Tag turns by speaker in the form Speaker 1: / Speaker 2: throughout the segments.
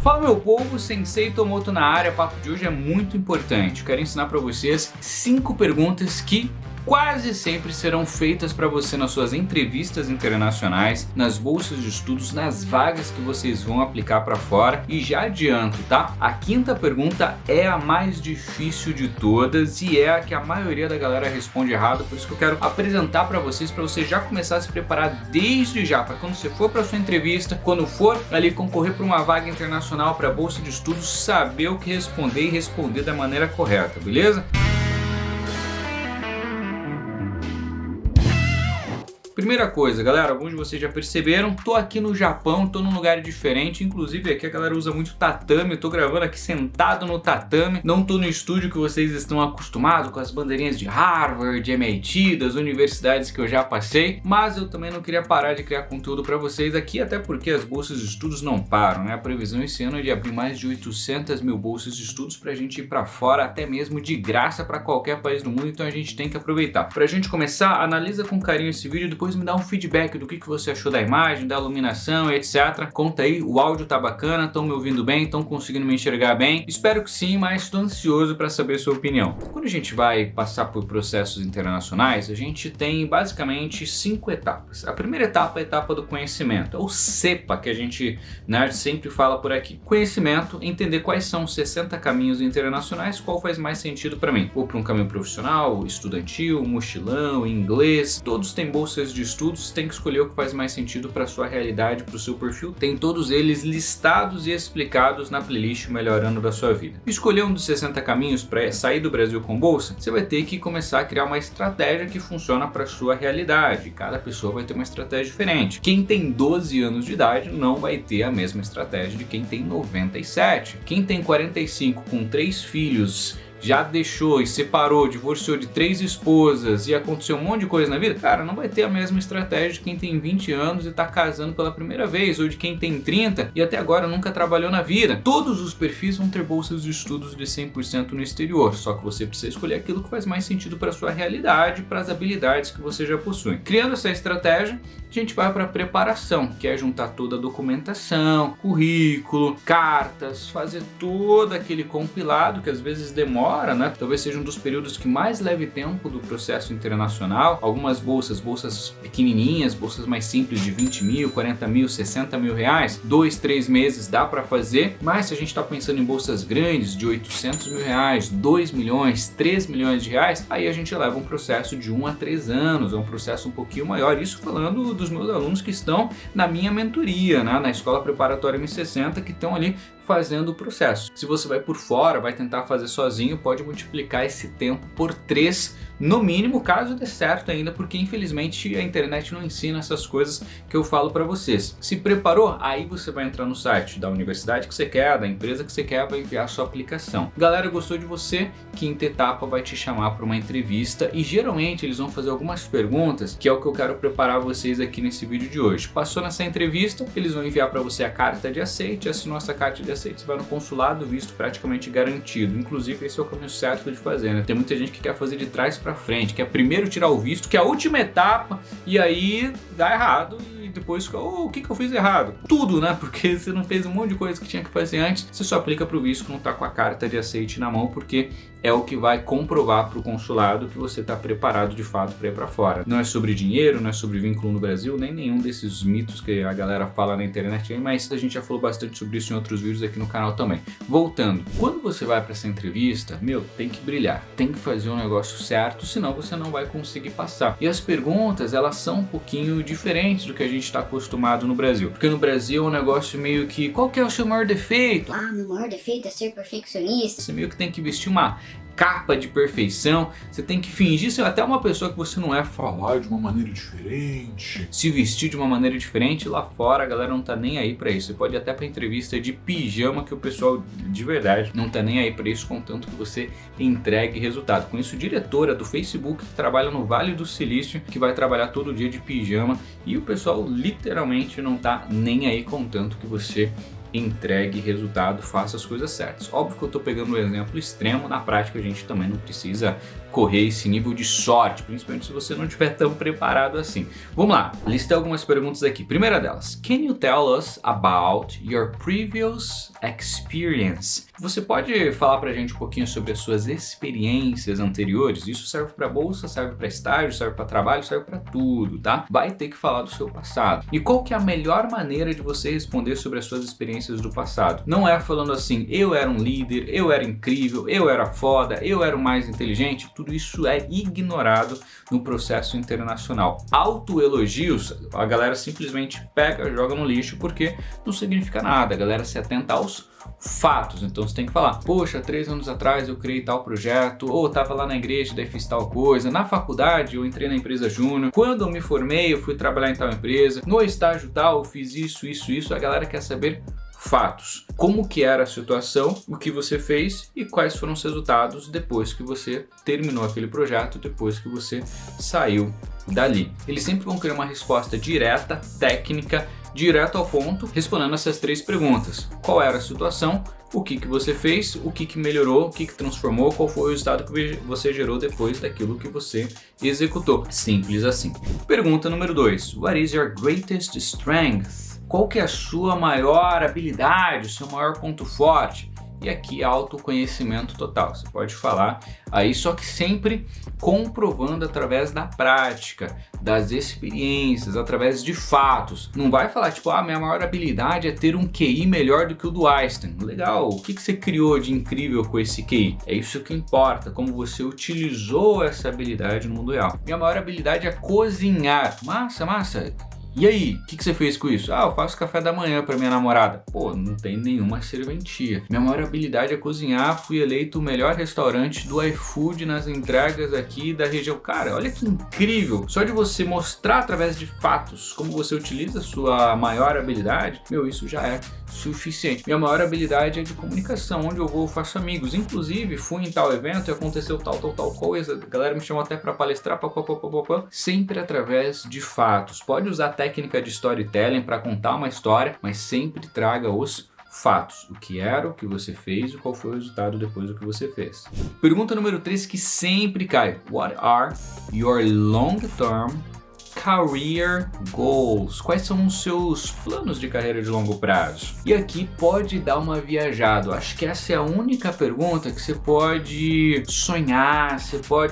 Speaker 1: Fala meu povo, Sensei Tomoto na área. O papo de hoje é muito importante. Quero ensinar para vocês 5 perguntas que quase sempre serão feitas para você nas suas entrevistas internacionais, nas bolsas de estudos, nas vagas que vocês vão aplicar para fora. E já adianto, tá? A 5ª pergunta é a mais difícil de todas e é a que a maioria da galera responde errado. Por isso que eu quero apresentar para vocês já começar a se preparar desde já, para quando você for para sua entrevista, quando for ali concorrer para uma vaga internacional, para bolsa de estudos, saber o que responder e responder da maneira correta, beleza? Primeira coisa, galera, alguns de vocês já perceberam, tô aqui no Japão, tô num lugar diferente, inclusive aqui a galera usa muito tatame, eu tô gravando aqui sentado no tatame, não tô no estúdio que vocês estão acostumados, com as bandeirinhas de Harvard, de MIT, das universidades que eu já passei, mas eu também não queria parar de criar conteúdo pra vocês aqui, até porque as bolsas de estudos não param, né? A previsão esse ano é de abrir mais de 800 mil bolsas de estudos pra gente ir pra fora, até mesmo de graça pra qualquer país do mundo, então a gente tem que aproveitar. Pra gente começar, analisa com carinho esse vídeo, depois me dá um feedback do que você achou da imagem, da iluminação, etc. Conta aí, o áudio tá bacana, estão me ouvindo bem, estão conseguindo me enxergar bem? Espero que sim, mas estou ansioso para saber a sua opinião. Quando a gente vai passar por processos internacionais, a gente tem basicamente 5 etapas. A primeira etapa é a etapa do conhecimento, ou CEPA, que a gente sempre fala por aqui. Conhecimento, entender quais são os 60 caminhos internacionais, qual faz mais sentido para mim. Ou para um caminho profissional, estudantil, mochilão, inglês, todos têm bolsas de estudos, tem que escolher o que faz mais sentido para sua realidade, para o seu perfil. Tem todos eles listados e explicados na playlist Melhor Ano da Sua Vida. Escolher um dos 60 caminhos para sair do Brasil com bolsa, você vai ter que começar a criar uma estratégia que funciona para sua realidade. Cada pessoa vai ter uma estratégia diferente. Quem tem 12 anos de idade não vai ter a mesma estratégia de quem tem 97. Quem tem 45 com 3 filhos, já deixou e separou, divorciou de 3 esposas e aconteceu um monte de coisa na vida, cara, não vai ter a mesma estratégia de quem tem 20 anos e tá casando pela primeira vez, ou de quem tem 30 e até agora nunca trabalhou na vida. Todos os perfis vão ter bolsas de estudos de 100% no exterior, só que você precisa escolher aquilo que faz mais sentido para sua realidade, para as habilidades que você já possui. Criando essa estratégia, a gente vai para a preparação, que é juntar toda a documentação, currículo, cartas, fazer todo aquele compilado que às vezes demora, né? Talvez seja um dos períodos que mais leve tempo do processo internacional. Algumas bolsas pequenininhas, bolsas mais simples de 20 mil, 40 mil, 60 mil reais, 2, 3 meses dá para fazer, mas se a gente está pensando em bolsas grandes de 800 mil reais, 2 milhões, 3 milhões de reais, aí a gente leva um processo de 1 a 3 anos, é um processo um pouquinho maior, isso falando dos meus alunos que estão na minha mentoria, né? Na Escola Preparatória M60, que estão ali fazendo o processo. Se você vai por fora, vai tentar fazer sozinho, pode multiplicar esse tempo por 3 no mínimo, caso dê certo ainda, porque infelizmente a internet não ensina essas coisas que eu falo para vocês. Se preparou? Aí você vai entrar no site da universidade que você quer, da empresa que você quer, vai enviar a sua aplicação. Galera, gostou de você? 5ª etapa vai te chamar para uma entrevista e geralmente eles vão fazer algumas perguntas, que é o que eu quero preparar vocês aqui nesse vídeo de hoje. Passou nessa entrevista, eles vão enviar para você a carta de aceite, assinou essa carta de aceite, você vai no consulado, visto praticamente garantido. Inclusive esse é o caminho certo de fazer, né? Tem muita gente que quer fazer de trás para frente, quer primeiro tirar o visto, que é a última etapa, e aí dá errado e depois fica, o que eu fiz errado? Tudo, né? Porque você não fez um monte de coisa que tinha que fazer antes, você só aplica pro visto que não tá com a carta de aceite na mão, porque é o que vai comprovar pro consulado que você tá preparado de fato para ir para fora. Não é sobre dinheiro, não é sobre vínculo no Brasil, nem nenhum desses mitos que a galera fala na internet aí, mas a gente já falou bastante sobre isso em outros vídeos aqui no canal também. Voltando, quando você vai para essa entrevista, tem que brilhar, tem que fazer um negócio certo, senão você não vai conseguir passar. E as perguntas, elas são um pouquinho diferentes do que a gente está acostumado no Brasil. Porque no Brasil é um negócio meio que, qual que é o seu maior defeito?
Speaker 2: Ah, meu maior defeito é ser perfeccionista.
Speaker 1: Você meio que tem que vestir uma capa de perfeição, você tem que fingir ser até uma pessoa que você não é,
Speaker 3: falar de uma maneira diferente,
Speaker 1: se vestir de uma maneira diferente. Lá fora a galera não tá nem aí pra isso. Você pode ir até pra entrevista de pijama, que o pessoal de verdade não tá nem aí pra isso, contanto que você entregue resultado. Com isso, diretora do Facebook que trabalha no Vale do Silício, que vai trabalhar todo dia de pijama, e o pessoal literalmente não tá nem aí, contanto que você entregue resultado, faça as coisas certas. Óbvio que eu tô pegando um exemplo extremo, na prática a gente também não precisa correr esse nível de sorte, principalmente se você não estiver tão preparado assim. Vamos lá, listei algumas perguntas aqui. Primeira delas, can you tell us about your previous experience? Você pode falar pra gente um pouquinho sobre as suas experiências anteriores? Isso serve pra bolsa, serve pra estágio, serve pra trabalho, serve pra tudo, tá? Vai ter que falar do seu passado. E qual que é a melhor maneira de você responder sobre as suas experiências do passado? Não é falando assim, eu era um líder, eu era incrível, eu era foda, eu era o mais inteligente. Tudo isso é ignorado no processo internacional. Autoelogios, a galera simplesmente pega, joga no lixo porque não significa nada. A galera se atenta aos fatos. Então você tem que falar, poxa, 3 anos atrás eu criei tal projeto, ou eu tava lá na igreja e daí fiz tal coisa, na faculdade eu entrei na empresa júnior, quando eu me formei eu fui trabalhar em tal empresa, no estágio tal eu fiz isso. A galera quer saber fatos. Como que era a situação, o que você fez e quais foram os resultados depois que você terminou aquele projeto, depois que você saiu dali. Eles sempre vão querer uma resposta direta, técnica, direto ao ponto, respondendo essas 3 perguntas. Qual era a situação? O que você fez? O que melhorou? O que transformou? Qual foi o resultado que você gerou depois daquilo que você executou? Simples assim. Pergunta número 2. What is your greatest strength? Qual que é a sua maior habilidade, o seu maior ponto forte? E aqui autoconhecimento total. Você pode falar aí, só que sempre comprovando através da prática, das experiências, através de fatos. Não vai falar tipo, minha maior habilidade é ter um QI melhor do que o do Einstein. Legal, o que você criou de incrível com esse QI? É isso que importa, como você utilizou essa habilidade no mundo real. Minha maior habilidade é cozinhar. Massa. E aí, o que você fez com isso? Eu faço café da manhã para minha namorada. Pô, não tem nenhuma serventia. Minha maior habilidade é cozinhar, fui eleito o melhor restaurante do iFood nas entregas aqui da região. Cara, olha que incrível! Só de você mostrar através de fatos como você utiliza a sua maior habilidade, isso já é suficiente. Minha maior habilidade é de comunicação, onde eu vou eu faço amigos. Inclusive, fui em tal evento e aconteceu tal coisa, a galera me chamou até para palestrar, sempre através de fatos. Pode usar técnica de storytelling para contar uma história, mas sempre traga os fatos. O que era, o que você fez e qual foi o resultado depois do que você fez. Pergunta número 3 que sempre cai. What are your long-term career goals? Quais são os seus planos de carreira de longo prazo? E aqui pode dar uma viajada. Acho que essa é a única pergunta que você pode sonhar,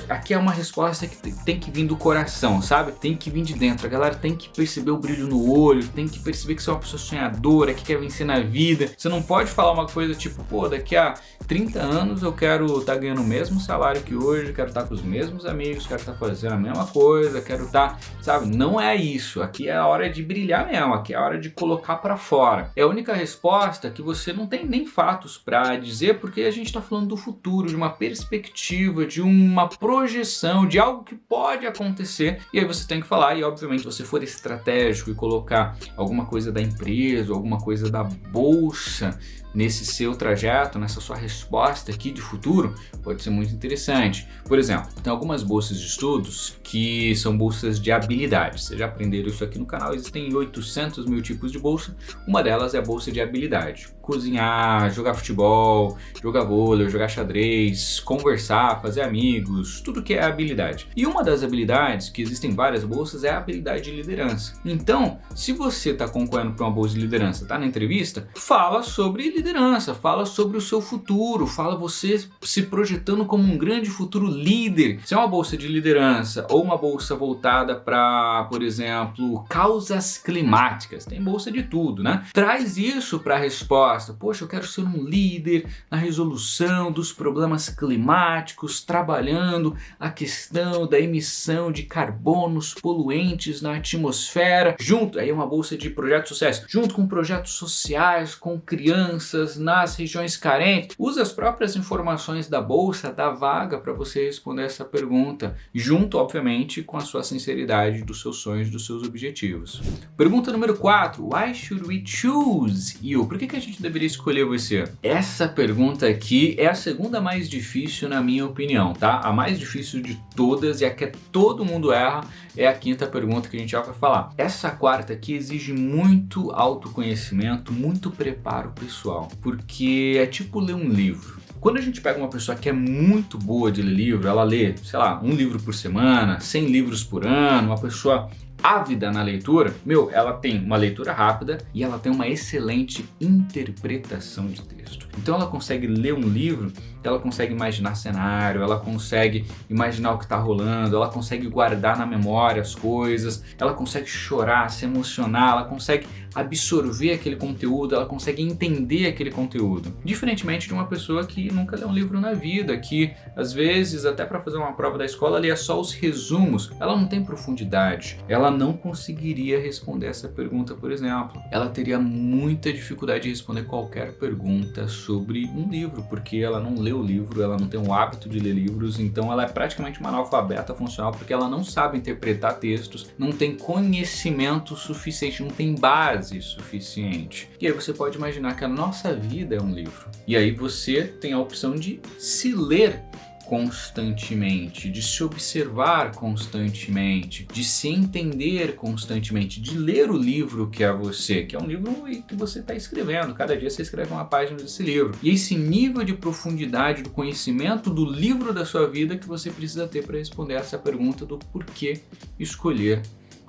Speaker 1: Aqui é uma resposta que tem que vir do coração, sabe? Tem que vir de dentro. A galera tem que perceber o brilho no olho, tem que perceber que você é uma pessoa sonhadora, que quer vencer na vida. Você não pode falar uma coisa tipo, daqui a 30 anos eu quero estar ganhando o mesmo salário que hoje, quero estar com os mesmos amigos, quero estar fazendo a mesma coisa, quero estar, sabe? Não é isso. Aqui é a hora de brilhar mesmo, aqui é a hora de colocar pra fora. É a única resposta que você não tem nem fatos pra dizer, porque a gente tá falando do futuro, de uma perspectiva, de uma projeção, de algo que pode acontecer. E aí você tem que falar, e obviamente se você for estratégico e colocar alguma coisa da empresa, alguma coisa da bolsa nesse seu trajeto, nessa sua resposta aqui de futuro, pode ser muito interessante. Por exemplo, tem algumas bolsas de estudos que são bolsas de habilidades. Vocês já aprenderam isso aqui no canal, existem 800 mil tipos de bolsa. Uma delas é a bolsa de habilidade. Cozinhar, jogar futebol, jogar vôlei, jogar xadrez, conversar, fazer amigos, tudo que é habilidade. E uma das habilidades, que existem várias bolsas, é a habilidade de liderança. Então, se você está concorrendo para uma bolsa de liderança, está na entrevista, fala sobre liderança, fala sobre o seu futuro, fala você se projetando como um grande futuro líder. Se é uma bolsa de liderança ou uma bolsa voltada para, por exemplo, causas climáticas, tem bolsa de tudo, né? Traz isso para a resposta. Poxa, eu quero ser um líder na resolução dos problemas climáticos, trabalhando a questão da emissão de carbonos poluentes na atmosfera, junto, aí é uma bolsa de projetos sociais, junto com projetos sociais, com crianças nas regiões carentes. Usa as próprias informações da bolsa, da vaga, para você responder essa pergunta, junto, obviamente, com a sua sinceridade dos seus sonhos, dos seus objetivos. Pergunta número 4. Why should we choose you? Por que a gente deveria escolher você? Essa pergunta aqui é a segunda mais difícil na minha opinião, tá? A mais difícil de todas e a que todo mundo erra é a quinta pergunta que a gente já vai falar. Essa quarta aqui exige muito autoconhecimento, muito preparo pessoal, porque é tipo ler um livro. Quando a gente pega uma pessoa que é muito boa de ler livro, ela lê, sei lá, 1 livro por semana, 100 livros por ano, uma pessoa ávida na leitura, ela tem uma leitura rápida e ela tem uma excelente interpretação de texto. Então ela consegue ler um livro, ela consegue imaginar cenário, ela consegue imaginar o que está rolando, ela consegue guardar na memória as coisas, ela consegue chorar, se emocionar, ela consegue absorver aquele conteúdo, ela consegue entender aquele conteúdo. Diferentemente de uma pessoa que nunca lê um livro na vida, que às vezes até para fazer uma prova da escola lê só os resumos, ela não tem profundidade, ela não conseguiria responder essa pergunta, por exemplo. Ela teria muita dificuldade de responder qualquer pergunta sobre um livro, porque ela não lê o livro, ela não tem o hábito de ler livros, então ela é praticamente uma analfabeta funcional, porque ela não sabe interpretar textos, não tem conhecimento suficiente, não tem base suficiente. E aí você pode imaginar que a nossa vida é um livro. E aí você tem a opção de se ler constantemente, de se observar constantemente, de se entender constantemente, de ler o livro que é você, que é um livro que você está escrevendo. Cada dia você escreve uma página desse livro. E esse nível de profundidade do conhecimento do livro da sua vida que você precisa ter para responder essa pergunta do porquê escolher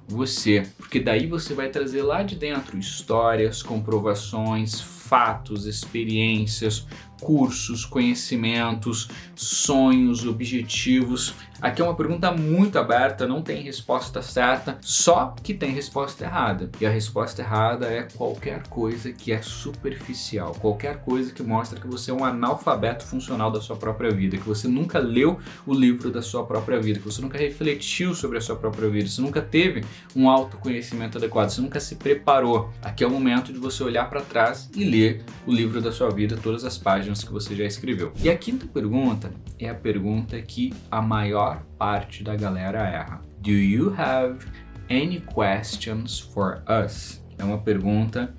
Speaker 1: você. Porque daí você vai trazer lá de dentro histórias, comprovações, fatos, experiências, cursos, conhecimentos, sonhos, objetivos. Aqui é uma pergunta muito aberta, não tem resposta certa, só que tem resposta errada. E a resposta errada é qualquer coisa que é superficial, qualquer coisa que mostra que você é um analfabeto funcional da sua própria vida, que você nunca leu o livro da sua própria vida, que você nunca refletiu sobre a sua própria vida, você nunca teve um autoconhecimento adequado, você nunca se preparou. Aqui é o momento de você olhar para trás e ler o livro da sua vida, todas as páginas que você já escreveu. E a quinta pergunta é a pergunta que a maior parte da galera erra. Do you have any questions for us? É uma pergunta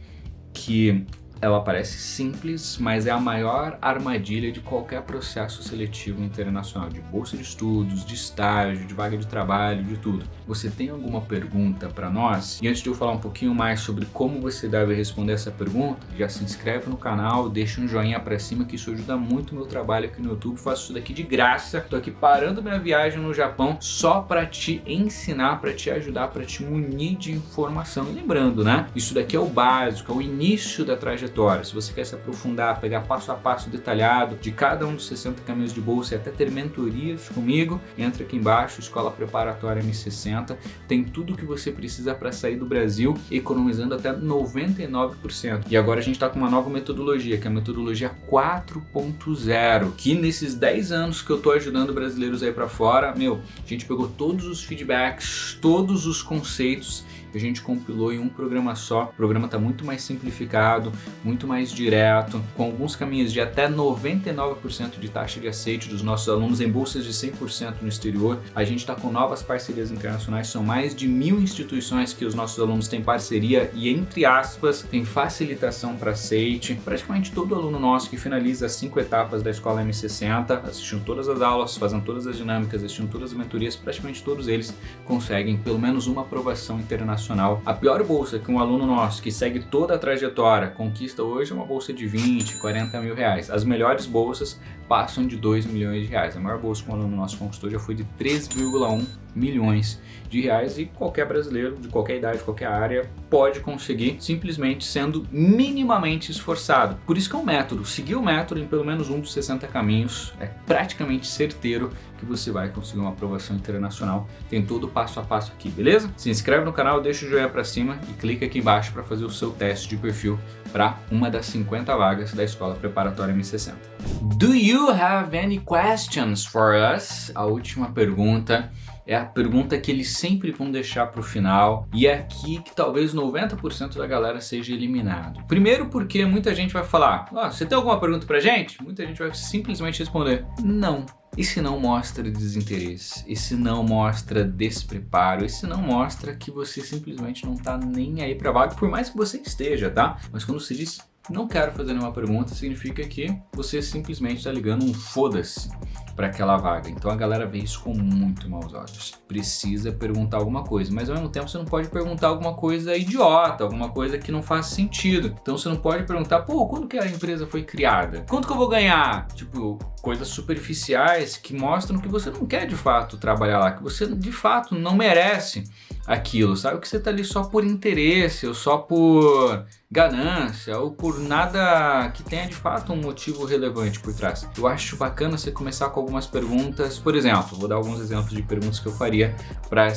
Speaker 1: que ela parece simples, mas é a maior armadilha de qualquer processo seletivo internacional, de bolsa de estudos, de estágio, de vaga de trabalho, de tudo. Você tem alguma pergunta para nós? E antes de eu falar um pouquinho mais sobre como você deve responder essa pergunta, já se inscreve no canal, deixa um joinha para cima, que isso ajuda muito o meu trabalho aqui no YouTube. Faço isso daqui de graça. Tô aqui parando minha viagem no Japão só para te ensinar, para te ajudar, para te munir de informação. E lembrando, né? Isso daqui é o básico, é o início da trajetória. Se você quer se aprofundar, pegar passo a passo detalhado de cada um dos 60 caminhos de bolsa e até ter mentorias comigo, entra aqui embaixo, Escola Preparatória M60, tem tudo o que você precisa para sair do Brasil economizando até 99%. E agora a gente está com uma nova metodologia, que é a metodologia 4.0, que nesses 10 anos que eu tô ajudando brasileiros aí para fora, a gente pegou todos os feedbacks, todos os conceitos, a gente compilou em um programa só. O programa está muito mais simplificado, muito mais direto, com alguns caminhos de até 99% de taxa de aceite dos nossos alunos em bolsas de 100% no exterior. A gente está com novas parcerias internacionais, são mais de 1000 instituições que os nossos alunos têm parceria e, entre aspas, tem facilitação para aceite. Praticamente todo aluno nosso que finaliza as 5 etapas da Escola M60, assistindo todas as aulas, fazendo todas as dinâmicas, assistindo todas as mentorias, praticamente todos eles conseguem pelo menos uma aprovação internacional. A pior bolsa que um aluno nosso que segue toda a trajetória conquista hoje é uma bolsa de 20, 40 mil reais. As melhores bolsas passam de 2 milhões de reais. A maior bolsa que um aluno nosso conquistou já foi de 3,1 milhões de reais e qualquer brasileiro de qualquer idade, qualquer área pode conseguir simplesmente sendo minimamente esforçado. Por isso que é um método. Seguir o método em pelo menos um dos 60 caminhos é praticamente certeiro que você vai conseguir uma aprovação internacional. Tem todo o passo a passo aqui, beleza? Se inscreve no canal, deixa o joinha pra cima e clica aqui embaixo para fazer o seu teste de perfil para uma das 50 vagas da Escola Preparatória M60. Do you have any questions for us? A última pergunta é a pergunta que eles sempre vão deixar para o final e é aqui que talvez 90% da galera seja eliminado. Primeiro porque muita gente vai falar, você tem alguma pergunta pra gente? Muita gente vai simplesmente responder, não. Esse não mostra desinteresse, esse não mostra despreparo, esse não mostra que você simplesmente não tá nem aí pra vaga, por mais que você esteja, tá? Mas quando você diz não quero fazer nenhuma pergunta, significa que você simplesmente está ligando um foda-se para aquela vaga. Então a galera vê isso com muito maus olhos. Precisa perguntar alguma coisa, mas ao mesmo tempo você não pode perguntar alguma coisa idiota, alguma coisa que não faz sentido. Então você não pode perguntar, pô, quando que a empresa foi criada? Quanto que eu vou ganhar? Tipo, coisas superficiais que mostram que você não quer de fato trabalhar lá, que você de fato não merece aquilo, sabe? Que você tá ali só por interesse ou só por ganância ou por nada que tenha de fato um motivo relevante por trás. Eu acho bacana você começar com algumas perguntas, por exemplo, vou dar alguns exemplos de perguntas que eu faria para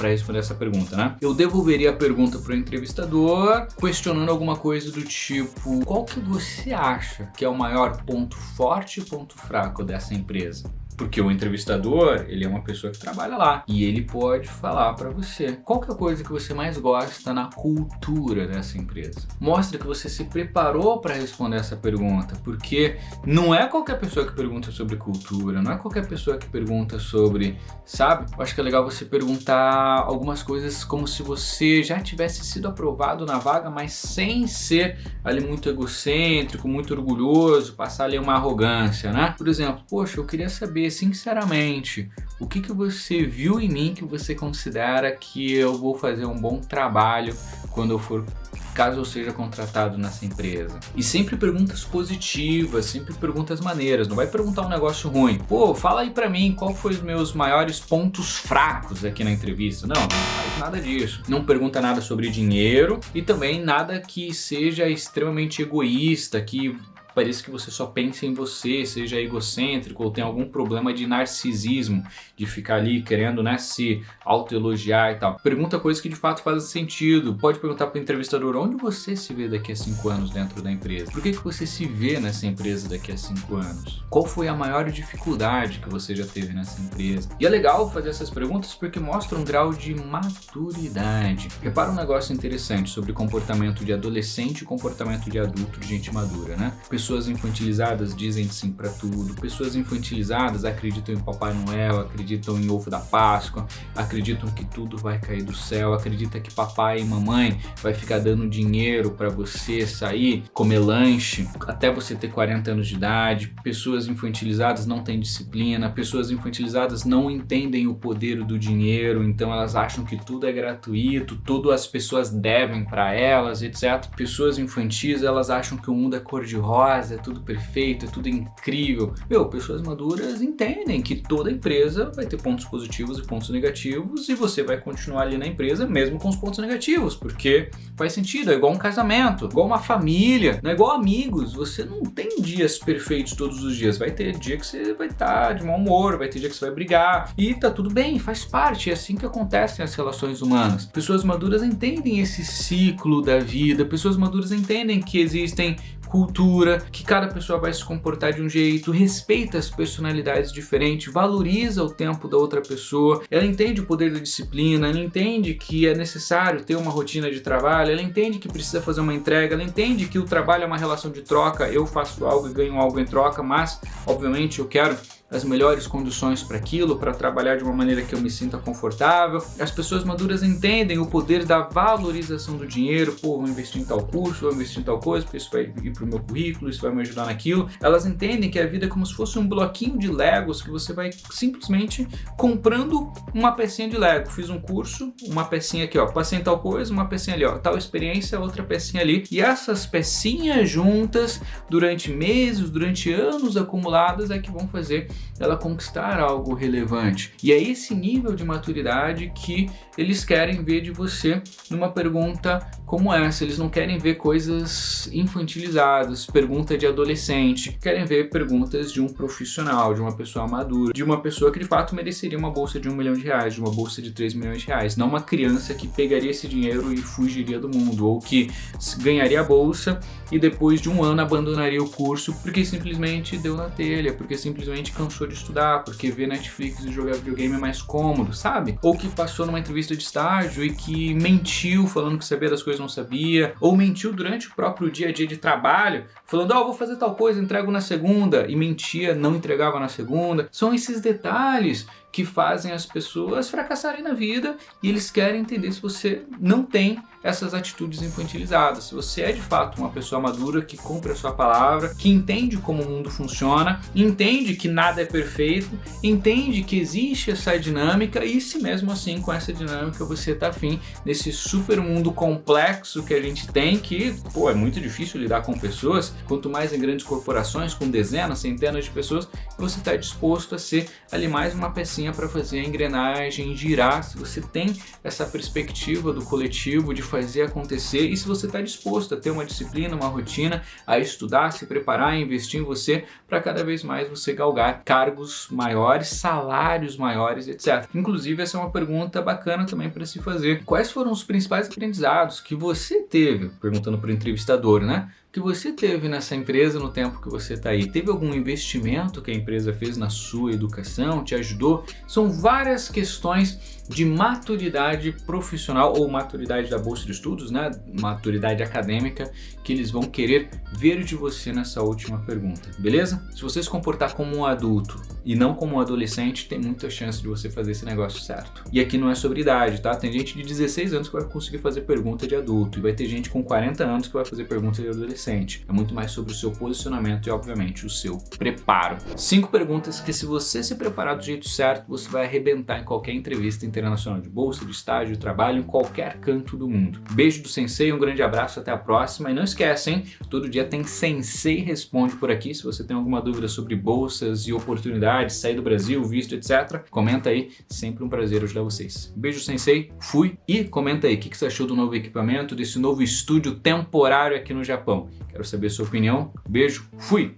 Speaker 1: responder essa pergunta, né? Eu devolveria a pergunta para o entrevistador questionando alguma coisa do tipo: qual que você acha que é o maior ponto forte e ponto fraco dessa empresa? Porque o entrevistador, ele é uma pessoa que trabalha lá e ele pode falar para você qual que é a coisa que você mais gosta na cultura dessa empresa. Mostra que você se preparou para responder essa pergunta, porque não é qualquer pessoa que pergunta sobre cultura, não é qualquer pessoa que pergunta sobre, sabe? Eu acho que é legal você perguntar algumas coisas como se você já tivesse sido aprovado na vaga, mas sem ser ali muito egocêntrico, muito orgulhoso, passar ali uma arrogância, né? Por exemplo, poxa, eu queria saber sinceramente, o que você viu em mim que você considera que eu vou fazer um bom trabalho quando eu for, caso eu seja contratado nessa empresa? E sempre perguntas positivas, sempre perguntas maneiras, não vai perguntar um negócio ruim. Pô, fala aí pra mim qual foi os meus maiores pontos fracos aqui na entrevista. Não faz nada disso. Não pergunta nada sobre dinheiro e também nada que seja extremamente egoísta, que pareça que você só pensa em você, seja egocêntrico ou tem algum problema de narcisismo, de ficar ali querendo, né, se autoelogiar e tal. Pergunta coisas que de fato fazem sentido. Pode perguntar para o entrevistador onde você se vê daqui a 5 anos dentro da empresa. Por que você se vê nessa empresa daqui a 5 anos? Qual foi a maior dificuldade que você já teve nessa empresa? E é legal fazer essas perguntas porque mostra um grau de maturidade. Repara um negócio interessante sobre comportamento de adolescente e comportamento de adulto, de gente madura, né? Pessoas infantilizadas dizem sim pra tudo. Pessoas infantilizadas acreditam em Papai Noel, acreditam em ovo da Páscoa, acreditam que tudo vai cair do céu, acreditam que papai e mamãe vai ficar dando dinheiro pra você sair, comer lanche até você ter 40 anos de idade. Pessoas infantilizadas não têm disciplina, pessoas infantilizadas não entendem o poder do dinheiro, então elas acham que tudo é gratuito, tudo as pessoas devem pra elas, etc. Pessoas infantis, elas acham que o mundo é cor-de-rosa, é tudo perfeito, é tudo incrível. Pessoas maduras entendem que toda empresa vai ter pontos positivos e pontos negativos e você vai continuar ali na empresa mesmo com os pontos negativos, porque faz sentido, é igual um casamento, igual uma família, não é igual amigos. Você não tem dias perfeitos todos os dias, vai ter dia que você vai estar de mau humor, vai ter dia que você vai brigar e tá tudo bem, faz parte, é assim que acontecem as relações humanas. Pessoas maduras entendem esse ciclo da vida, pessoas maduras entendem que existem cultura, que cada pessoa vai se comportar de um jeito, respeita as personalidades diferentes, valoriza o tempo da outra pessoa, ela entende o poder da disciplina, ela entende que é necessário ter uma rotina de trabalho, ela entende que precisa fazer uma entrega, ela entende que o trabalho é uma relação de troca, eu faço algo e ganho algo em troca, mas obviamente eu quero as melhores condições para aquilo, para trabalhar de uma maneira que eu me sinta confortável. As pessoas maduras entendem o poder da valorização do dinheiro. Pô, vou investir em tal curso, vou investir em tal coisa, porque isso vai ir pro meu currículo, isso vai me ajudar naquilo. Elas entendem que a vida é como se fosse um bloquinho de Legos que você vai simplesmente comprando uma pecinha de Lego. Fiz um curso, uma pecinha aqui, ó, passei em tal coisa, uma pecinha ali, ó, tal experiência, outra pecinha ali. E essas pecinhas juntas, durante meses, durante anos acumuladas, é que vão fazer ela conquistar algo relevante. E é esse nível de maturidade que eles querem ver de você numa pergunta como essa. Eles não querem ver coisas infantilizadas, pergunta de adolescente. Querem ver perguntas de um profissional, de uma pessoa madura, de uma pessoa que de fato mereceria uma bolsa de R$1 milhão, de uma bolsa de R$3 milhões. Não uma criança que pegaria esse dinheiro e fugiria do mundo, ou que ganharia a bolsa e depois de um ano abandonaria o curso porque simplesmente deu na telha, porque simplesmente cansou de estudar, porque ver Netflix e jogar videogame é mais cômodo, sabe? Ou que passou numa entrevista de estágio e que mentiu falando que sabia das coisas não sabia, ou mentiu durante o próprio dia a dia de trabalho, falando, vou fazer tal coisa, entrego na segunda, e mentia, não entregava na segunda. São esses detalhes que fazem as pessoas fracassarem na vida, e eles querem entender se você não tem essas atitudes infantilizadas, se você é de fato uma pessoa madura que cumpre a sua palavra, que entende como o mundo funciona, entende que nada é perfeito, entende que existe essa dinâmica, e se mesmo assim com essa dinâmica você tá afim desse super mundo complexo que a gente tem, que é muito difícil lidar com pessoas, quanto mais em grandes corporações com dezenas, centenas de pessoas, você está disposto a ser ali mais uma pecinha para fazer a engrenagem girar, se você tem essa perspectiva do coletivo de fazer acontecer, e se você está disposto a ter uma disciplina, uma rotina, a estudar, se preparar, investir em você para cada vez mais você galgar cargos maiores, salários maiores, etc. Inclusive, essa é uma pergunta bacana também para se fazer. Quais foram os principais aprendizados que você teve, perguntando para o entrevistador, né? Que você teve nessa empresa no tempo que você está aí? Teve algum investimento que a empresa fez na sua educação? Te ajudou? São várias questões de maturidade profissional ou maturidade da bolsa de estudos, né? Maturidade acadêmica, que eles vão querer ver de você nessa última pergunta, beleza? Se você se comportar como um adulto e não como um adolescente, tem muita chance de você fazer esse negócio certo. E aqui não é sobre idade, tá? Tem gente de 16 anos que vai conseguir fazer pergunta de adulto, e vai ter gente com 40 anos que vai fazer pergunta de adolescente. É muito mais sobre o seu posicionamento e, obviamente, o seu preparo. 5 perguntas que, se você se preparar do jeito certo, você vai arrebentar em qualquer entrevista internacional de bolsa, de estágio, de trabalho, em qualquer canto do mundo. Beijo do Sensei, um grande abraço, até a próxima. E não esquece, hein? Todo dia tem Sensei Responde por aqui. Se você tem alguma dúvida sobre bolsas e oportunidades, sair do Brasil, visto, etc., comenta aí. Sempre um prazer ajudar vocês. Beijo, Sensei. Fui. E comenta aí o que você achou do novo equipamento, desse novo estúdio temporário aqui no Japão. Quero saber a sua opinião. Beijo. Fui!